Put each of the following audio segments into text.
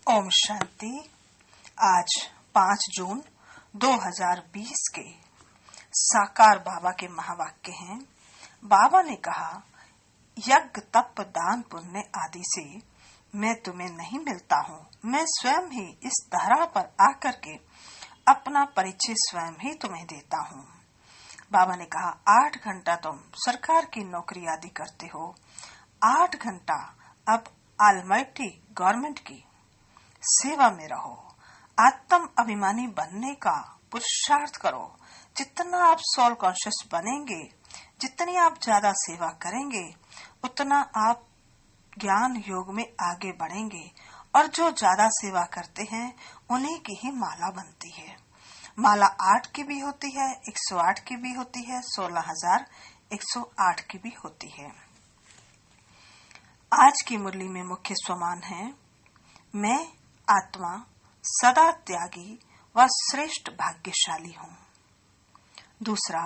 ओम शांति। आज 5 जून 2020 के साकार बाबा के महावाक्य हैं। बाबा ने कहा, यज्ञ तप दान पुण्य आदि से मैं तुम्हें नहीं मिलता हूँ। मैं स्वयं ही इस धरा पर आकर के अपना परिचय स्वयं ही तुम्हें देता हूँ। बाबा ने कहा, 8 घंटा तुम सरकार की नौकरी आदि करते हो, 8 घंटा अब ऑलमाइटी गवर्नमेंट की सेवा में रहो। आत्म अभिमानी बनने का पुरुषार्थ करो। जितना आप सोल कॉन्शियस बनेंगे, जितनी आप ज्यादा सेवा करेंगे, उतना आप ज्ञान योग में आगे बढ़ेंगे। और जो ज्यादा सेवा करते हैं उन्हीं की ही माला बनती है। माला 8 की भी होती है, 108 की भी होती है, 16,108 की भी होती है। आज की मुरली में मुख्य स्वमान है, मैं आत्मा सदा त्यागी व श्रेष्ठ भाग्यशाली हूँ। दूसरा,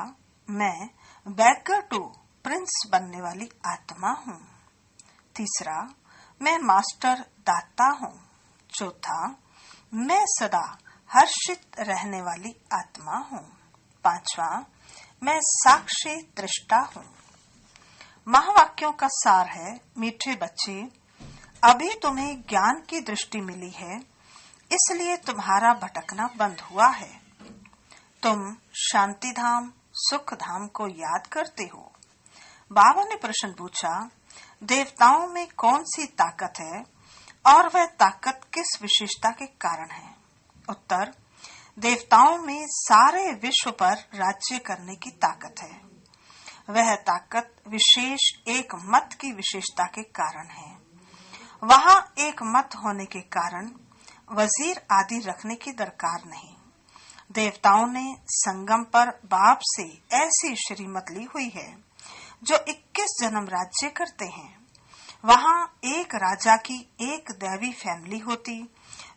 मैं बैगर टू प्रिंस बनने वाली आत्मा हूँ। तीसरा, मैं मास्टर दाता हूँ। चौथा, मैं सदा हर्षित रहने वाली आत्मा हूँ। पांचवा, मैं साक्षी दृष्टा हूँ। महावाक्यों का सार है, मीठे बच्चे, अभी तुम्हें ज्ञान की दृष्टि मिली है, इसलिए तुम्हारा भटकना बंद हुआ है। तुम शांति धाम सुख धाम को याद करते हो। बाबा ने प्रश्न पूछा, देवताओं में कौन सी ताकत है और वह ताकत किस विशेषता के कारण है? उत्तर, देवताओं में सारे विश्व पर राज्य करने की ताकत है। वह ताकत विशेष एक मत की विशेषता के कारण है। वहाँ एक मत होने के कारण वजीर आदि रखने की दरकार नहीं। देवताओं ने संगम पर बाप से ऐसी श्रीमत ली हुई है जो 21 जन्म राज्य करते हैं। वहाँ एक राजा की एक दैवी फैमिली होती,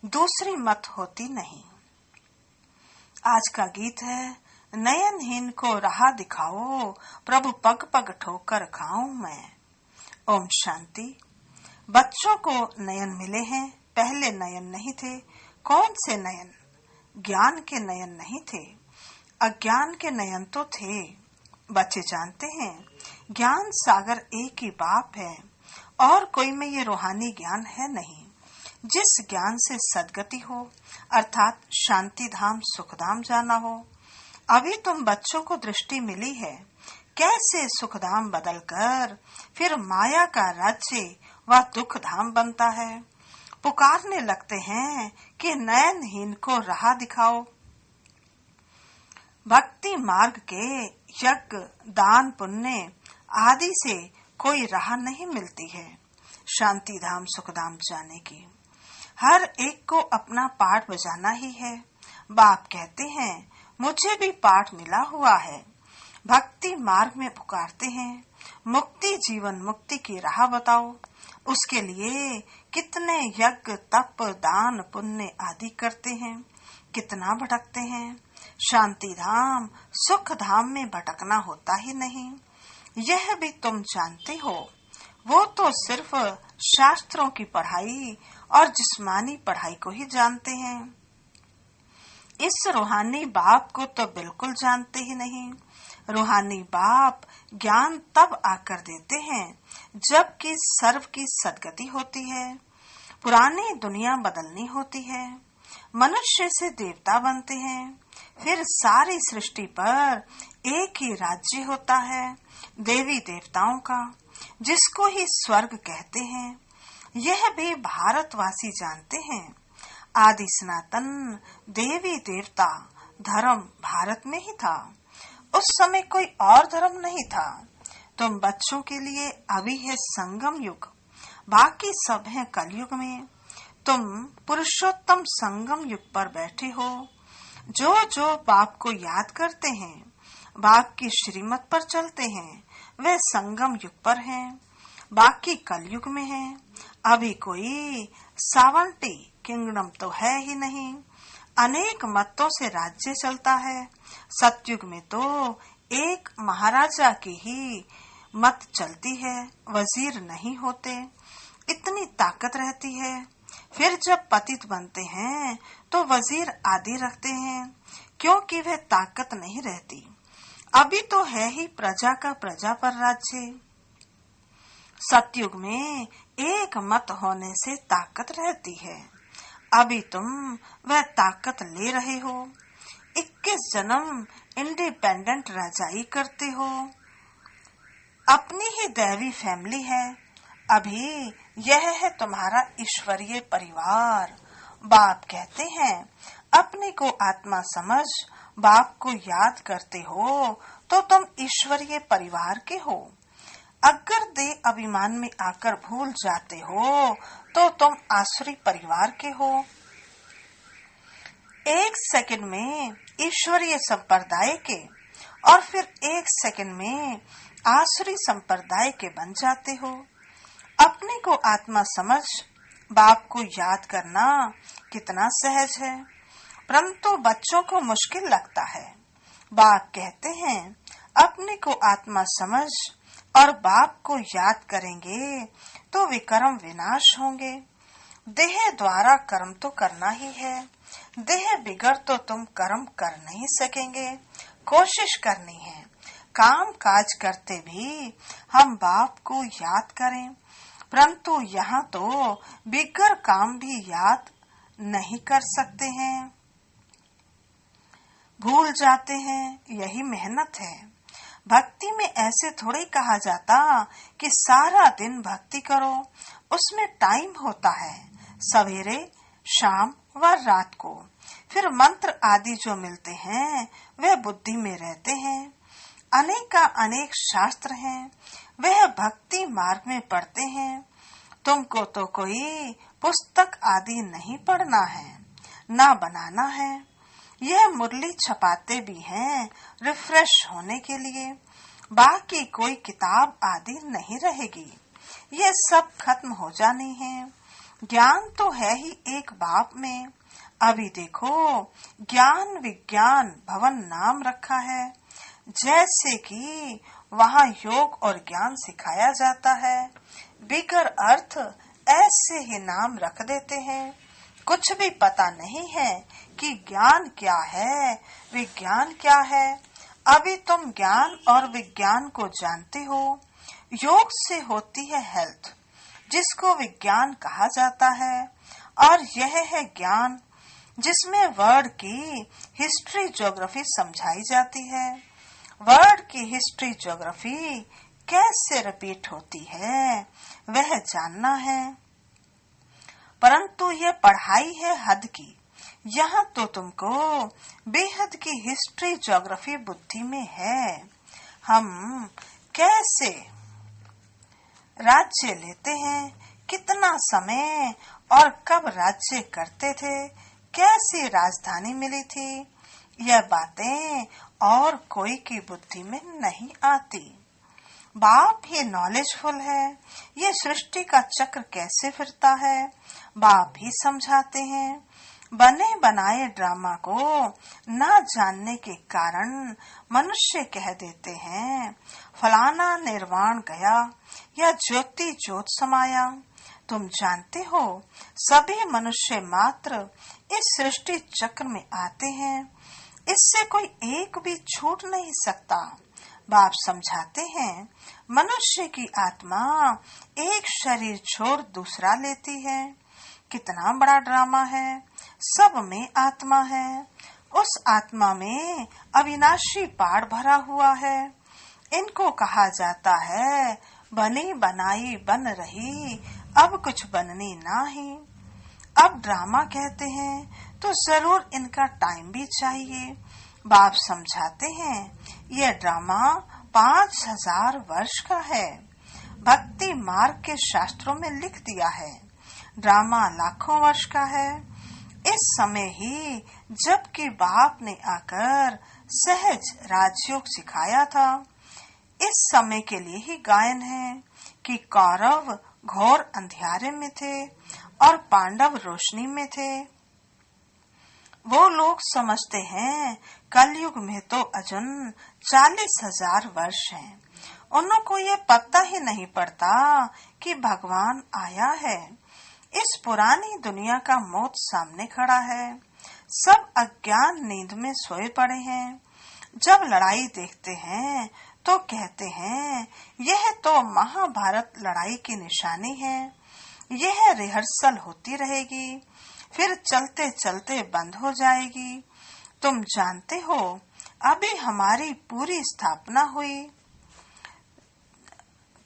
दूसरी मत होती नहीं। आज का गीत है, नयनहीन को राह दिखाओ, प्रभु पग पग ठोकर खाऊं मैं। ओम शांति। बच्चों को नयन मिले हैं, पहले नयन नहीं थे। कौन से नयन? ज्ञान के नयन नहीं थे, अज्ञान के नयन तो थे। बच्चे जानते हैं ज्ञान सागर एक ही बाप है और कोई में ये रूहानी ज्ञान है नहीं। जिस ज्ञान से सदगति हो, अर्थात शांति धाम सुख धाम जाना हो। अभी तुम बच्चों को दृष्टि मिली है कैसे सुख धाम बदलकर फिर माया का राज्य व दुख धाम बनता है। पुकारने लगते हैं कि नयनहीन को राह दिखाओ। भक्ति मार्ग के यज्ञ दान पुण्य आदि से कोई राह नहीं मिलती है शांति धाम सुख धाम जाने की। हर एक को अपना पाठ बजाना ही है। बाप कहते हैं, मुझे भी पाठ मिला हुआ है। भक्ति मार्ग में पुकारते हैं, मुक्ति जीवन मुक्ति की राह बताओ। उसके लिए कितने यज्ञ तप दान पुण्य आदि करते हैं, कितना भटकते हैं। शांति धाम सुख धाम में भटकना होता ही नहीं, यह भी तुम जानते हो। वो तो सिर्फ शास्त्रों की पढ़ाई और जिस्मानी पढ़ाई को ही जानते हैं। इस रूहानी बाप को तो बिल्कुल जानते ही नहीं। रूहानी बाप ज्ञान तब आकर देते हैं जबकि सर्व की सदगति होती है, पुरानी दुनिया बदलनी होती है, मनुष्य से देवता बनते हैं, फिर सारी सृष्टि पर एक ही राज्य होता है देवी देवताओं का, जिसको ही स्वर्ग कहते हैं। यह भी भारतवासी जानते हैं। आदि सनातन देवी देवता धर्म भारत में ही था। उस समय कोई और धर्म नहीं था। तुम बच्चों के लिए अभी है संगम युग, बाकी सब है कलयुग में। तुम पुरुषोत्तम संगम युग पर बैठे हो। जो जो बाप को याद करते हैं, बाप की श्रीमत पर चलते हैं, वे संगम युग पर हैं, बाकी कलयुग में हैं। अभी कोई 70 किंगडम तो है ही नहीं। अनेक मतों से राज्य चलता है। सतयुग में तो एक महाराजा की ही मत चलती है, वजीर नहीं होते। इतनी ताकत रहती है। फिर जब पतित बनते हैं तो वजीर आदि रखते हैं, क्योंकि वह ताकत नहीं रहती। अभी तो है ही प्रजा का प्रजा पर राज्य। सतयुग में एक मत होने से ताकत रहती है। अभी तुम वह ताकत ले रहे हो। 21 जन्म इंडिपेंडेंट रजाई करते हो। अपनी ही दैवी फैमिली है। अभी यह है तुम्हारा ईश्वरीय परिवार। बाप कहते हैं अपने को आत्मा समझ बाप को याद करते हो तो तुम ईश्वरीय परिवार के हो। अगर देह अभिमान में आकर भूल जाते हो तो तुम आसुरी परिवार के हो। 1 सेकंड में ईश्वरीय संप्रदाय के और फिर 1 सेकंड में आसुरी संप्रदाय के बन जाते हो। अपने को आत्मा समझ बाप को याद करना कितना सहज है, परंतु बच्चों को मुश्किल लगता है। बाप कहते हैं अपने को आत्मा समझ और बाप को याद करेंगे तो विकर्म विनाश होंगे। देह द्वारा कर्म तो करना ही है। देह बिगड़ तो तुम कर्म कर नहीं सकेंगे। कोशिश करनी है काम काज करते भी हम बाप को याद करें, परंतु यहाँ तो बिगड़ काम भी याद नहीं कर सकते हैं, भूल जाते हैं। यही मेहनत है। भक्ति में ऐसे थोड़े कहा जाता कि सारा दिन भक्ति करो। उसमें टाइम होता है, सवेरे, शाम व रात को। फिर मंत्र आदि जो मिलते हैं वे बुद्धि में रहते हैं। अनेक शास्त्र हैं, वह भक्ति मार्ग में पढ़ते हैं। तुमको तो कोई पुस्तक आदि नहीं पढ़ना है, ना बनाना है। यह मुरली छपाते भी हैं रिफ्रेश होने के लिए। बाकी कोई किताब आदि नहीं रहेगी। ये सब खत्म हो जानी है। ज्ञान तो है ही एक बाप में। अभी देखो ज्ञान विज्ञान भवन नाम रखा है, जैसे कि वहाँ योग और ज्ञान सिखाया जाता है। बिगर अर्थ ऐसे ही नाम रख देते हैं। कुछ भी पता नहीं है कि ज्ञान क्या है, विज्ञान क्या है। अभी तुम ज्ञान और विज्ञान को जानते हो। योग से होती है हेल्थ, जिसको विज्ञान कहा जाता है, और यह है ज्ञान जिसमें वर्ड की हिस्ट्री ज्योग्राफी समझाई जाती है। वर्ड की हिस्ट्री ज्योग्राफी कैसे रिपीट होती है वह जानना है। परंतु यह पढ़ाई है हद की। यहाँ तो तुमको बेहद की हिस्ट्री ज्योग्राफी बुद्धि में है। हम कैसे राज्य लेते हैं, कितना समय और कब राज्य करते थे, कैसी राजधानी मिली थी, यह बातें और कोई की बुद्धि में नहीं आती। बाप ही नॉलेजफुल है। ये सृष्टि का चक्र कैसे फिरता है बाप ही समझाते हैं। बने बनाए ड्रामा को न जानने के कारण मनुष्य कह देते हैं फलाना निर्वाण गया या ज्योति ज्योत समाया। तुम जानते हो सभी मनुष्य मात्र इस सृष्टि चक्र में आते हैं। इससे कोई एक भी छूट नहीं सकता। बाप समझाते हैं मनुष्य की आत्मा एक शरीर छोड़ दूसरा लेती है। कितना बड़ा ड्रामा है। सब में आत्मा है। उस आत्मा में अविनाशी पाड़ भरा हुआ है। इनको कहा जाता है बनी बनाई बन रही, अब कुछ बननी नहीं। अब ड्रामा कहते हैं तो जरूर इनका टाइम भी चाहिए। बाप समझाते हैं यह ड्रामा 5000 वर्ष का है। भक्ति मार्ग के शास्त्रों में लिख दिया है ड्रामा लाखों वर्ष का है। इस समय ही जबकि बाप ने आकर सहज राजयोग सिखाया था, इस समय के लिए ही गायन है कि कौरव घोर अंधियारे में थे और पांडव रोशनी में थे। वो लोग समझते हैं कलयुग में तो अजन 40,000 वर्ष हैं। उनको ये पता ही नहीं पड़ता कि भगवान आया है। इस पुरानी दुनिया का मौत सामने खड़ा है। सब अज्ञान नींद में सोए पड़े हैं। जब लड़ाई देखते हैं तो कहते हैं यह तो महाभारत लड़ाई की निशानी है, यह रिहर्सल होती रहेगी, फिर चलते चलते बंद हो जाएगी। तुम जानते हो अभी हमारी पूरी स्थापना हुई।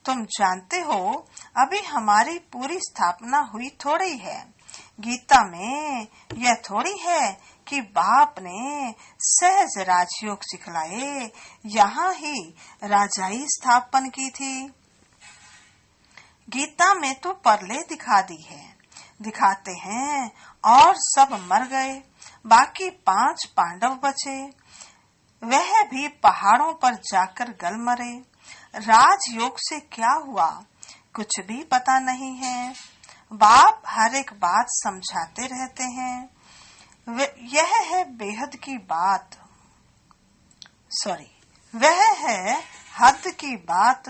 तुम जानते हो अभी हमारी पूरी स्थापना हुई थोड़ी है। गीता में यह थोड़ी है कि बाप ने सहज राजयोग सिखलाए यहाँ ही राजाई स्थापन की थी। गीता में तो परले दिखा दी है, दिखाते हैं और सब मर गए, बाकी 5 पांडव बचे, वह भी पहाड़ों पर जाकर गल मरे। राजयोग से क्या हुआ कुछ भी पता नहीं है। बाप हर एक बात समझाते रहते हैं। यह है बेहद की बात, वह है हद की बात।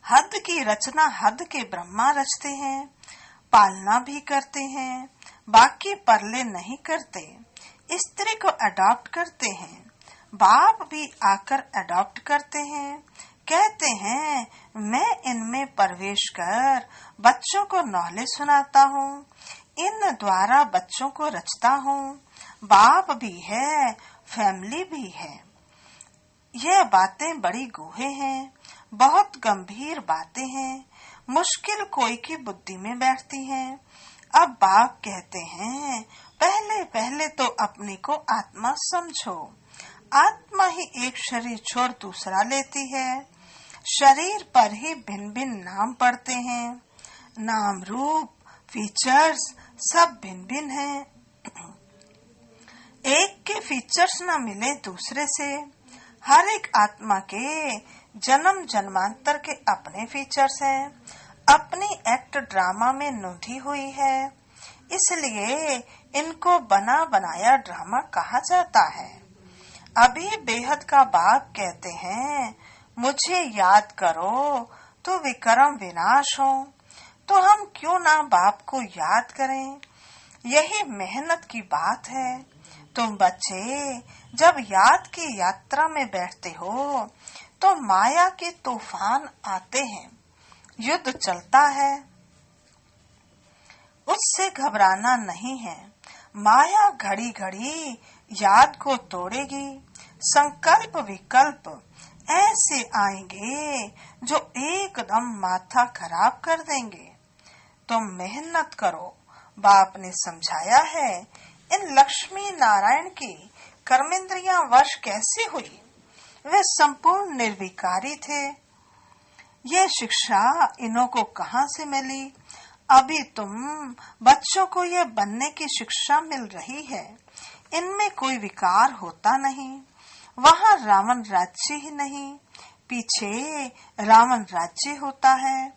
हद की रचना हद के ब्रह्मा रचते हैं, पालना भी करते हैं, बाकी परले नहीं करते। स्त्री को अडॉप्ट करते हैं, बाप भी आकर अडॉप्ट करते हैं। कहते हैं मैं इनमें प्रवेश कर बच्चों को नॉलेज सुनाता हूँ, इन द्वारा बच्चों को रचता हूँ। बाप भी है, फैमिली भी है। यह बातें बड़ी गूढ़े हैं, बहुत गंभीर बातें हैं, मुश्किल कोई की बुद्धि में बैठती हैं। अब बाप कहते हैं पहले पहले तो अपने को आत्मा समझो। आत्मा ही एक शरीर छोड़ दूसरा लेती है। शरीर पर ही भिन्न भिन्न नाम पड़ते हैं, नाम रूप फीचर्स सब भिन्न भिन्न हैं। एक के फीचर्स न मिले दूसरे से। हर एक आत्मा के जन्म जन्मांतर के अपने फीचर्स हैं, अपनी एक्ट ड्रामा में नोधी हुई है, इसलिए इनको बना बनाया ड्रामा कहा जाता है। अभी बेहद का बाप कहते हैं मुझे याद करो तो विक्रम विनाश हो। तो हम क्यों ना बाप को याद करें, यही मेहनत की बात है। तुम बच्चे जब याद की यात्रा में बैठते हो तो माया के तूफान आते हैं, युद्ध चलता है, उससे घबराना नहीं है। माया घड़ी घड़ी याद को तोड़ेगी। संकल्प विकल्प ऐसे आएंगे जो एकदम माथा खराब कर देंगे। तुम मेहनत करो, बाप ने समझाया है। इन लक्ष्मी नारायण की कर्मेंद्रियां वश कैसे हुई, वे संपूर्ण निर्विकारी थे। ये शिक्षा इन्हों को कहाँ से मिली? अभी तुम बच्चों को ये बनने की शिक्षा मिल रही है। इनमें कोई विकार होता नहीं, वहाँ रावण राज्य ही नहीं, पीछे रावण राज्य होता है।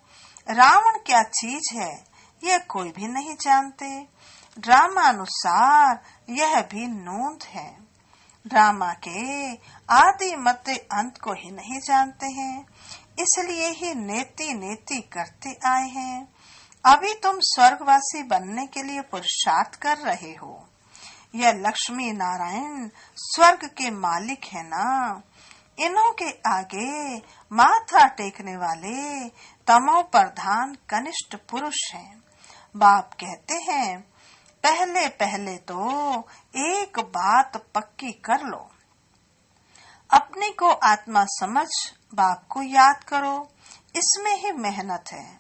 रावण क्या चीज है ये कोई भी नहीं जानते। ड्रामा अनुसार यह भी नूंद है। ड्रामा के आदि मध्य अंत को ही नहीं जानते हैं, इसलिए ही नेति नेति करते आए हैं। अभी तुम स्वर्गवासी बनने के लिए पुरुषार्थ कर रहे हो। यह लक्ष्मी नारायण स्वर्ग के मालिक है ना, इन्हों के आगे माथा टेकने वाले तमो प्रधान कनिष्ठ पुरुष हैं। बाप कहते हैं पहले पहले तो एक बात पक्की कर लो, अपने को आत्मा समझ बाप को याद करो, इसमें ही मेहनत है।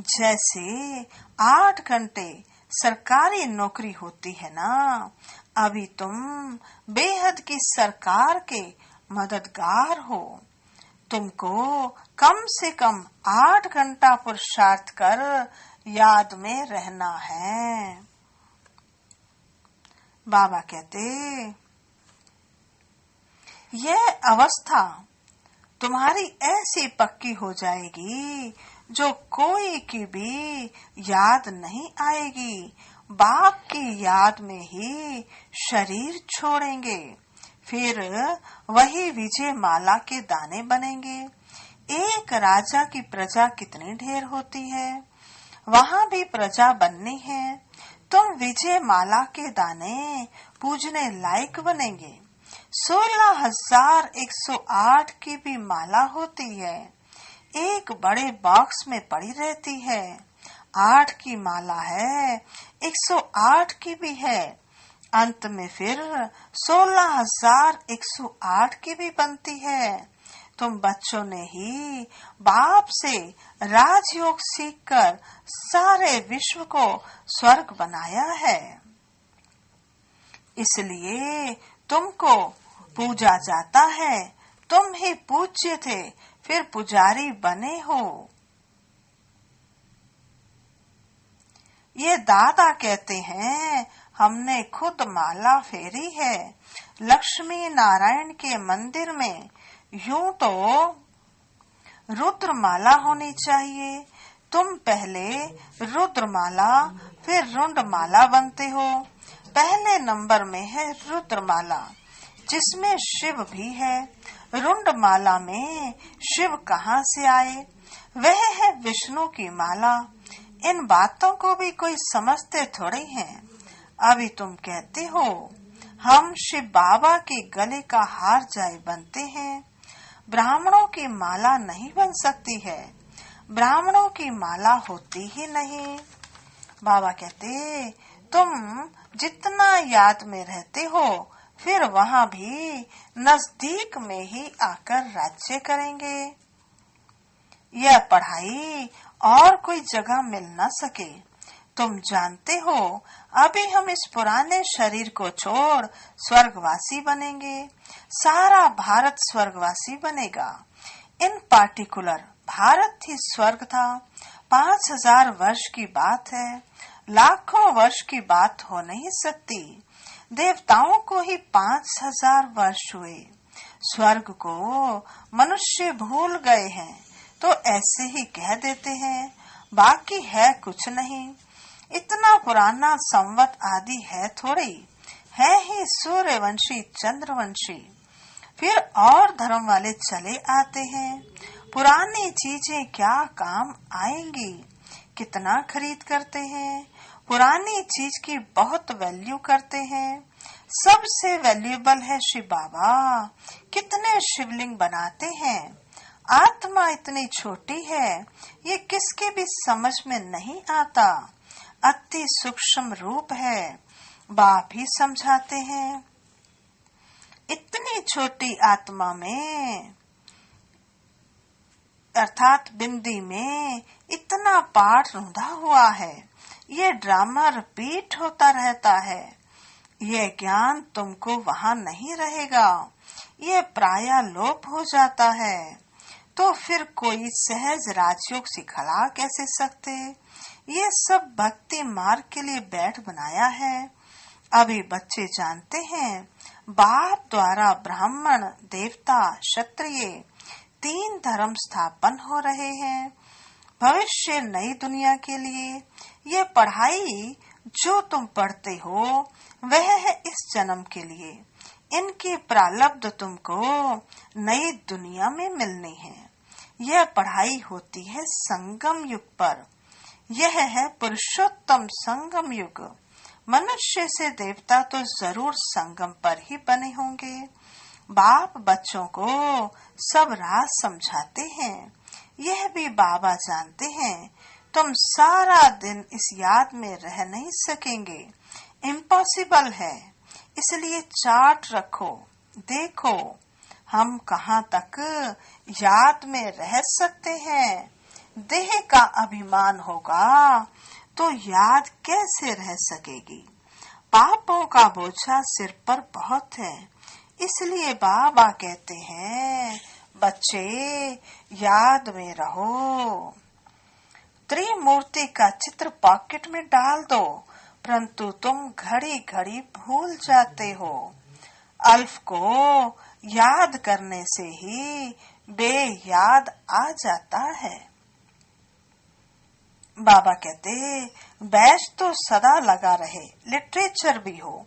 जैसे 8 घंटे सरकारी नौकरी होती है ना, अभी तुम बेहद की सरकार के मददगार हो। तुमको कम से कम 8 घंटा पुरुषार्थ कर याद में रहना है। बाबा कहते यह अवस्था तुम्हारी ऐसी पक्की हो जाएगी जो कोई की भी याद नहीं आएगी। बाप की याद में ही शरीर छोड़ेंगे, फिर वही विजय माला के दाने बनेंगे। एक राजा की प्रजा कितनी ढेर होती है, वहाँ भी प्रजा बननी है। तुम विजय माला के दाने पूजने लायक बनेंगे। 16,108 की भी माला होती है, एक बड़े बॉक्स में पड़ी रहती है। 8 की माला है, 108 की भी है। अंत में फिर 16,108 की भी बनती है। तुम बच्चों ने ही बाप से राजयोग सीखकर सारे विश्व को स्वर्ग बनाया है, इसलिए तुमको पूजा जाता है। तुम ही पूज्य थे, फिर पुजारी बने हो। ये दादा कहते हैं, हमने खुद माला फेरी है। लक्ष्मी नारायण के मंदिर में यूं तो रुद्रमाला होनी चाहिए। तुम पहले रुद्रमाला फिर रुंडमाला बनते हो। पहले नंबर में है रुद्रमाला, जिसमें शिव भी है। रुंडमाला में शिव कहाँ से आए? वह है विष्णु की माला। इन बातों को भी कोई समझते थोड़े हैं। अभी तुम कहते हो हम शिव बाबा के गले का हार जाए बनते हैं। ब्राह्मणों की माला नहीं बन सकती है, ब्राह्मणों की माला होती ही नहीं। बाबा कहते, तुम जितना याद में रहते हो, फिर वहाँ भी नजदीक में ही आकर राज्य करेंगे। यह पढ़ाई और कोई जगह मिल न सके। तुम जानते हो, अभी हम इस पुराने शरीर को छोड़ स्वर्गवासी बनेंगे। सारा भारत स्वर्गवासी बनेगा। इन पार्टिकुलर भारत ही स्वर्ग था। 5,000 वर्ष की बात है, लाखों वर्ष की बात हो नहीं सकती। देवताओं को ही 5,000 वर्ष हुए। स्वर्ग को मनुष्य भूल गए हैं तो ऐसे ही कह देते हैं, बाकी है कुछ नहीं। इतना पुराना संवत आदि है थोड़ी, है ही सूर्यवंशी चंद्रवंशी। फिर और धर्म वाले चले आते हैं। पुरानी चीजें क्या काम आएंगी? कितना खरीद करते हैं। पुरानी चीज की बहुत वैल्यू करते हैं। सबसे वैल्यूएबल है शिव बाबा। कितने शिवलिंग बनाते हैं। आत्मा इतनी छोटी है, ये किसके भी समझ में नहीं आता। अति सूक्ष्म रूप है। बाप ही समझाते हैं। इतनी छोटी आत्मा में अर्थात बिंदी में इतना पाठ रुंधा हुआ है। ये ड्रामा रिपीट होता रहता है। ये ज्ञान तुमको वहाँ नहीं रहेगा। ये प्राय लोप हो जाता है। तो फिर कोई सहज राजयोग सिखला कैसे सकते? ये सब भक्ति मार्ग के लिए बैठ बनाया है। अभी बच्चे जानते हैं, बाप द्वारा ब्राह्मण, देवता, क्षत्रिय 3 धर्म स्थापन हो रहे हैं। भविष्य नई दुनिया के लिए ये पढ़ाई जो तुम पढ़ते हो, वह है इस जन्म के लिए। इनकी प्रारब्ध तुमको नई दुनिया में मिलनी है। यह पढ़ाई होती है संगम युग पर। यह है पुरुषोत्तम संगम युग। मनुष्य से देवता तो जरूर संगम पर ही बने होंगे। बाप बच्चों को सब राज समझाते हैं। यह भी बाबा जानते हैं, तुम सारा दिन इस याद में रह नहीं सकेंगे। इम्पॉसिबल है। इसलिए चार्ट रखो, देखो हम कहाँ तक याद में रह सकते हैं। देह का अभिमान होगा तो याद कैसे रह सकेगी। पापों का बोझा सिर पर बहुत है। इसलिए बाबा कहते हैं, बच्चे याद में रहो। त्रिमूर्ति का चित्र पॉकेट में डाल दो, परंतु तुम घड़ी घड़ी भूल जाते हो। अल्फ को याद करने से ही बेयाद आ जाता है। बाबा कहते, बैच तो सदा लगा रहे, लिटरेचर भी हो,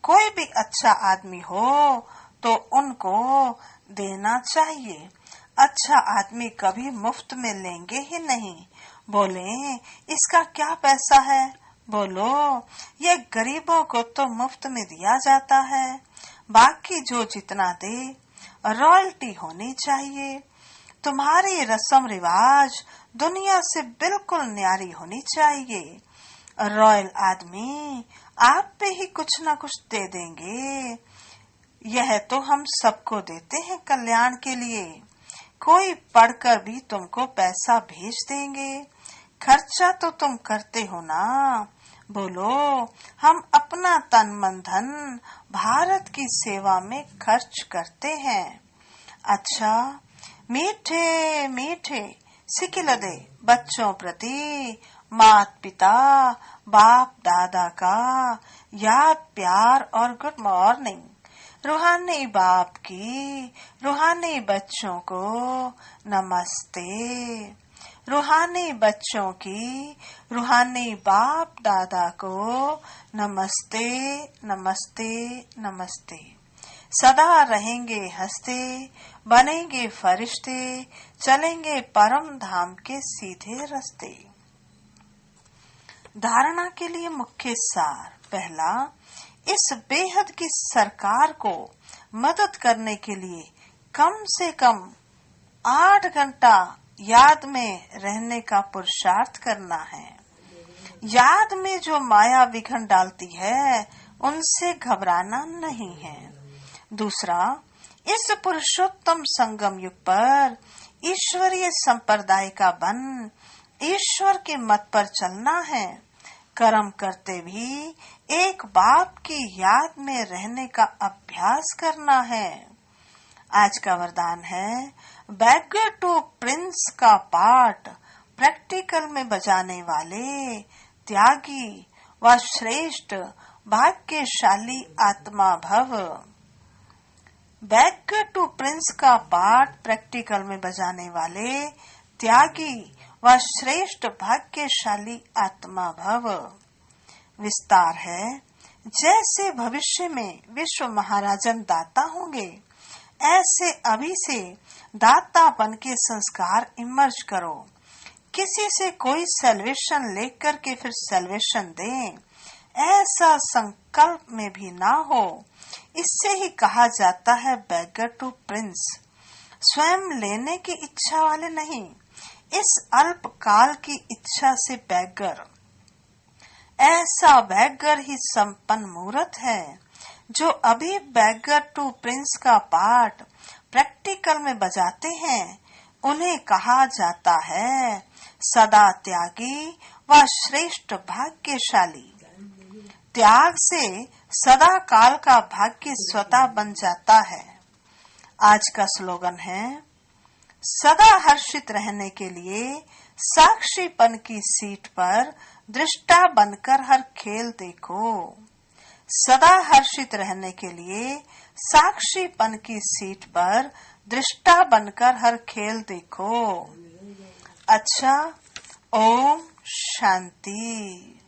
कोई भी अच्छा आदमी हो तो उनको देना चाहिए। अच्छा आदमी कभी मुफ्त में लेंगे ही नहीं। बोले इसका क्या पैसा है? बोलो ये गरीबों को तो मुफ्त में दिया जाता है, बाकी जो जितना दे रॉयल्टी होनी चाहिए। तुम्हारी रस्म रिवाज दुनिया से बिल्कुल न्यारी होनी चाहिए। रॉयल आदमी आप पे ही कुछ न कुछ दे देंगे। यह तो हम सबको देते हैं कल्याण के लिए। कोई पढ़कर भी तुमको पैसा भेज देंगे। खर्चा तो तुम करते हो ना। बोलो हम अपना तन मन धन भारत की सेवा में खर्च करते हैं। अच्छा मीठे मीठे सिकिलदे बच्चों प्रति माता पिता बाप दादा का याद प्यार और गुड मॉर्निंग। रूहानी बाप की रूहानी बच्चों को नमस्ते। रूहानी बच्चों की रूहानी बाप दादा को नमस्ते नमस्ते नमस्ते। सदा रहेंगे हंसते, बनेंगे फरिश्ते, चलेंगे परम धाम के सीधे रास्ते। धारणा के लिए मुख्य सार। पहला, इस बेहद की सरकार को मदद करने के लिए कम से कम 8 घंटा याद में रहने का पुरुषार्थ करना है। याद में जो माया विघन डालती है उनसे घबराना नहीं है। दूसरा, इस पुरुषोत्तम संगम युग पर ईश्वरीय संप्रदाय का बन ईश्वर के मत पर चलना है। कर्म करते भी एक बाप की याद में रहने का अभ्यास करना है। आज का वरदान है, बैगर टू प्रिंस का पाठ प्रैक्टिकल में बजाने वाले त्यागी व श्रेष्ठ भाग्यशाली आत्मा भव। बैगर टू प्रिंस का पाठ प्रैक्टिकल में बजाने वाले त्यागी व श्रेष्ठ भाग्यशाली आत्मा भव। विस्तार है, जैसे भविष्य में विश्व महाराजन दाता होंगे, ऐसे अभी से दाता बन के संस्कार इमर्ज करो। किसी से कोई सैल्वेशन लेकर के फिर सैल्वेशन दें, ऐसा संकल्प में भी ना हो। इससे ही कहा जाता है बैगर टू प्रिंस। स्वयं लेने की इच्छा वाले नहीं, इस अल्प काल की इच्छा से बैगर। ऐसा बैगर ही संपन्न मूर्त है। जो अभी बैगर टू प्रिंस का पाठ प्रैक्टिकल में बजाते हैं, उन्हें कहा जाता है सदा त्यागी व श्रेष्ठ भाग्यशाली। त्याग से सदा काल का भाग्य स्वतः बन जाता है। आज का स्लोगन है, सदा हर्षित रहने के लिए साक्षीपन की सीट पर दृष्टा बनकर हर खेल देखो। सदा हर्षित रहने के लिए साक्षीपन की सीट पर दृष्टा बनकर हर खेल देखो। अच्छा, ओम शांति।